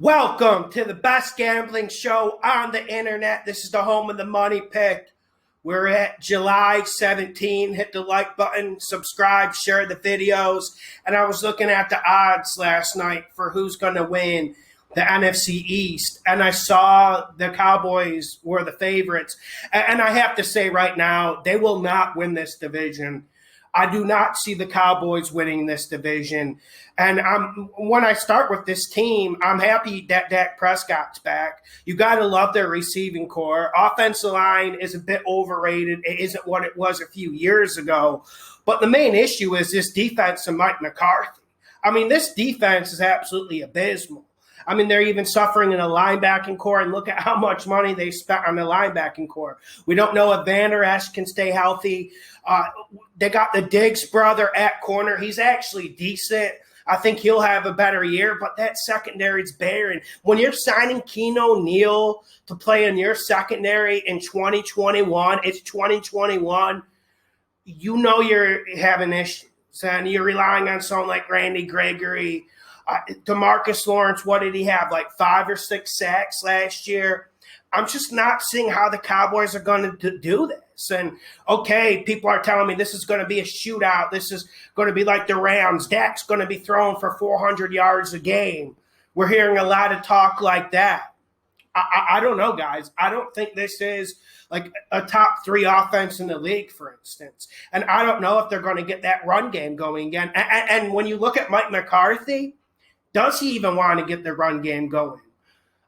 Welcome to the best gambling show on the internet. This is the home of the money pick. We're at July 17. Hit the like button, subscribe, share the videos. And I was looking at the odds last night for who's going to win the NFC East. And I saw the Cowboys were the favorites. And I have to say right now, they will not win this division. I do not see the Cowboys winning this division. And when I start with this team, I'm happy that Dak Prescott's back. You got to love their receiving core. Offensive line is a bit overrated. It isn't what it was a few years ago. But the main issue is this defense of Mike McCarthy. I mean, this defense is absolutely abysmal. I mean, they're even suffering in a linebacking core, and look at how much money they spent on the linebacking core. We don't know if Vander Esch can stay healthy. They got the Diggs brother at corner. He's actually decent. I think he'll have a better year, but that secondary's barren. When you're signing Keno Neal to play in your secondary in 2021, it's 2021, you know you're having issues, and you're relying on someone like Randy Gregory. DeMarcus Lawrence, what did he have, like 5 or 6 sacks last year? I'm just not seeing how the Cowboys are going to do this. And, okay, people are telling me this is going to be a shootout. This is going to be like the Rams. Dak's going to be throwing for 400 yards a game. We're hearing a lot of talk like that. I don't know, guys. I don't think this is like a top 3 offense in the league, for instance. And I don't know if they're going to get that run game going again. And when you look at Mike McCarthy, does he even want to get the run game going?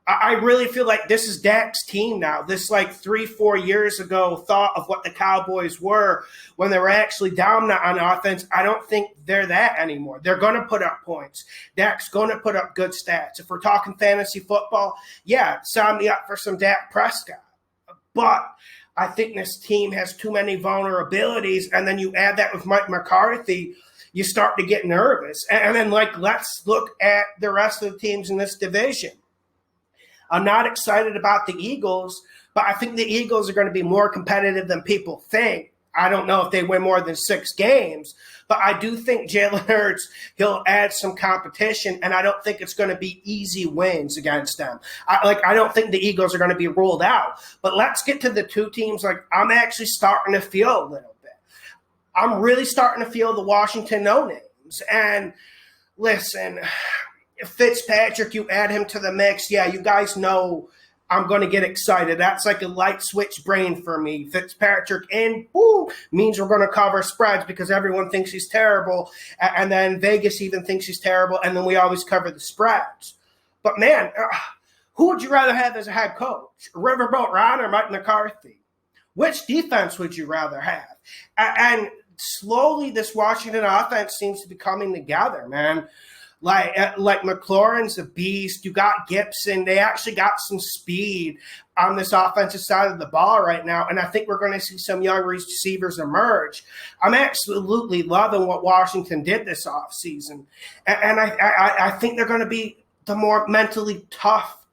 I really feel like this is Dak's team now. This, like 3-4 years ago, thought of what the Cowboys were when they were actually dominant on offense. I don't think they're that anymore. They're going to put up points. Dak's going to put up good stats. If we're talking fantasy football, yeah, sign me up for some Dak Prescott. But I think this team has too many vulnerabilities, and then you add that with Mike McCarthy, you start to get nervous. And then, let's look at the rest of the teams in this division. I'm not excited about the Eagles, but I think the Eagles are going to be more competitive than people think. I don't know if they win more than 6 games, but I do think Jalen Hurts, he'll add some competition, and I don't think it's going to be easy wins against them. I don't think the Eagles are going to be ruled out. But let's get to the 2 teams. I'm actually starting to feel a little bit. I'm really starting to feel the Washington no-names. And listen, Fitzpatrick, you add him to the mix. Yeah, you guys know I'm going to get excited. That's like a light switch brain for me. Fitzpatrick in, boom, means we're going to cover spreads because everyone thinks he's terrible. And then Vegas even thinks he's terrible. And then we always cover the spreads. But, man, who would you rather have as a head coach? Riverboat Ron or Mike McCarthy? Which defense would you rather have? And slowly this Washington offense seems to be coming together, man. Like McLaurin's a beast. You got Gibson. They actually got some speed on this offensive side of the ball right now, and I think we're going to see some young receivers emerge. I'm absolutely loving what Washington did this offseason, and I think they're going to be the more mentally tough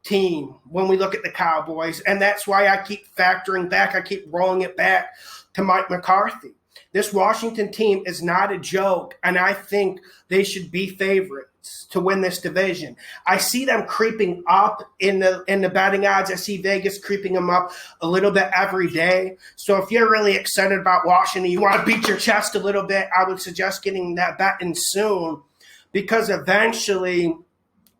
team when we look at the Cowboys, and that's why I keep factoring back. I keep rolling it back to Mike McCarthy. This Washington team is not a joke, and I think they should be favorites to win this division. I see them creeping up in the betting odds. I see Vegas creeping them up a little bit every day. So if you're really excited about Washington, you want to beat your chest a little bit, I would suggest getting that bet in soon, because eventually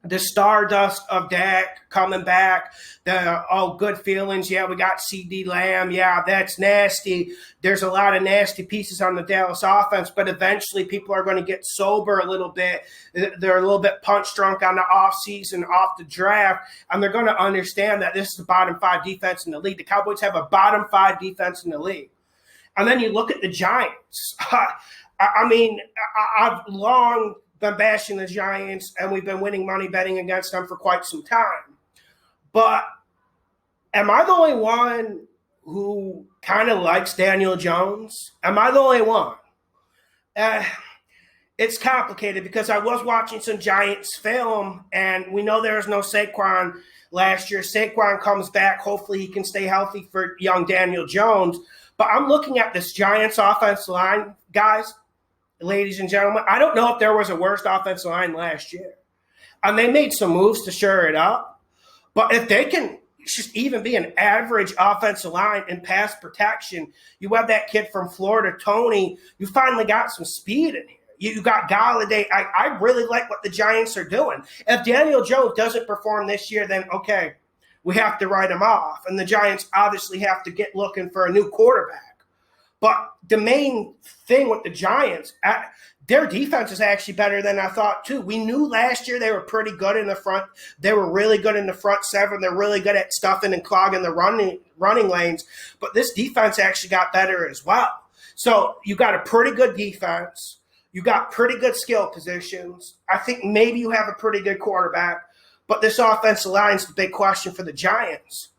the stardust of Dak coming back, good feelings. Yeah, we got CD Lamb. Yeah, that's nasty. There's a lot of nasty pieces on the Dallas offense, but eventually people are going to get sober a little bit. They're a little bit punch drunk on the offseason, off the draft, and they're going to understand that this is the bottom 5 defense in the league. The Cowboys have a bottom 5 defense in the league. And then you look at the Giants. I've long been bashing the Giants, and we've been winning money betting against them for quite some time. But am I the only one who kind of likes Daniel Jones? Am I the only one? It's complicated because I was watching some Giants film, and we know there was no Saquon last year. Saquon comes back. Hopefully he can stay healthy for young Daniel Jones. But I'm looking at this Giants offensive line, guys, ladies and gentlemen. I don't know if there was a worse offensive line last year. And they made some moves to shore it up. But if they can just even be an average offensive line and pass protection, you have that kid from Florida, Tony. You finally got some speed in here. You got Galladay. I really like what the Giants are doing. If Daniel Jones doesn't perform this year, then okay, we have to write him off. And the Giants obviously have to get looking for a new quarterback. But the main thing with the Giants, their defense is actually better than I thought, too. We knew last year they were pretty good in the front. They were really good in the front seven. They're really good at stuffing and clogging the running lanes. But this defense actually got better as well. So you got a pretty good defense. You got pretty good skill positions. I think maybe you have a pretty good quarterback. But this offensive line is the big question for the Giants.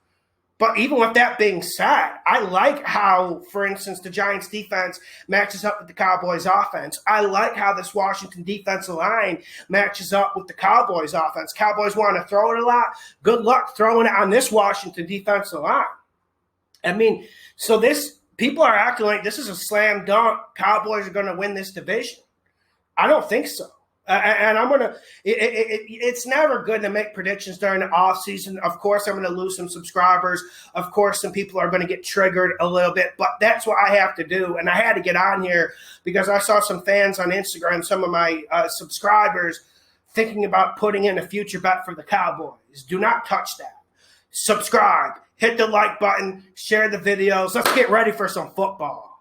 But even with that being said, I like how, for instance, the Giants defense matches up with the Cowboys offense. I like how this Washington defensive line matches up with the Cowboys offense. Cowboys want to throw it a lot. Good luck throwing it on this Washington defensive line. I mean, so people are acting like this is a slam dunk. Cowboys are going to win this division. I don't think so. And I'm going to – it's never good to make predictions during the offseason. Of course, I'm going to lose some subscribers. Of course, some people are going to get triggered a little bit. But that's what I have to do. And I had to get on here because I saw some fans on Instagram, some of my subscribers, thinking about putting in a future bet for the Cowboys. Do not touch that. Subscribe. Hit the like button. Share the videos. Let's get ready for some football.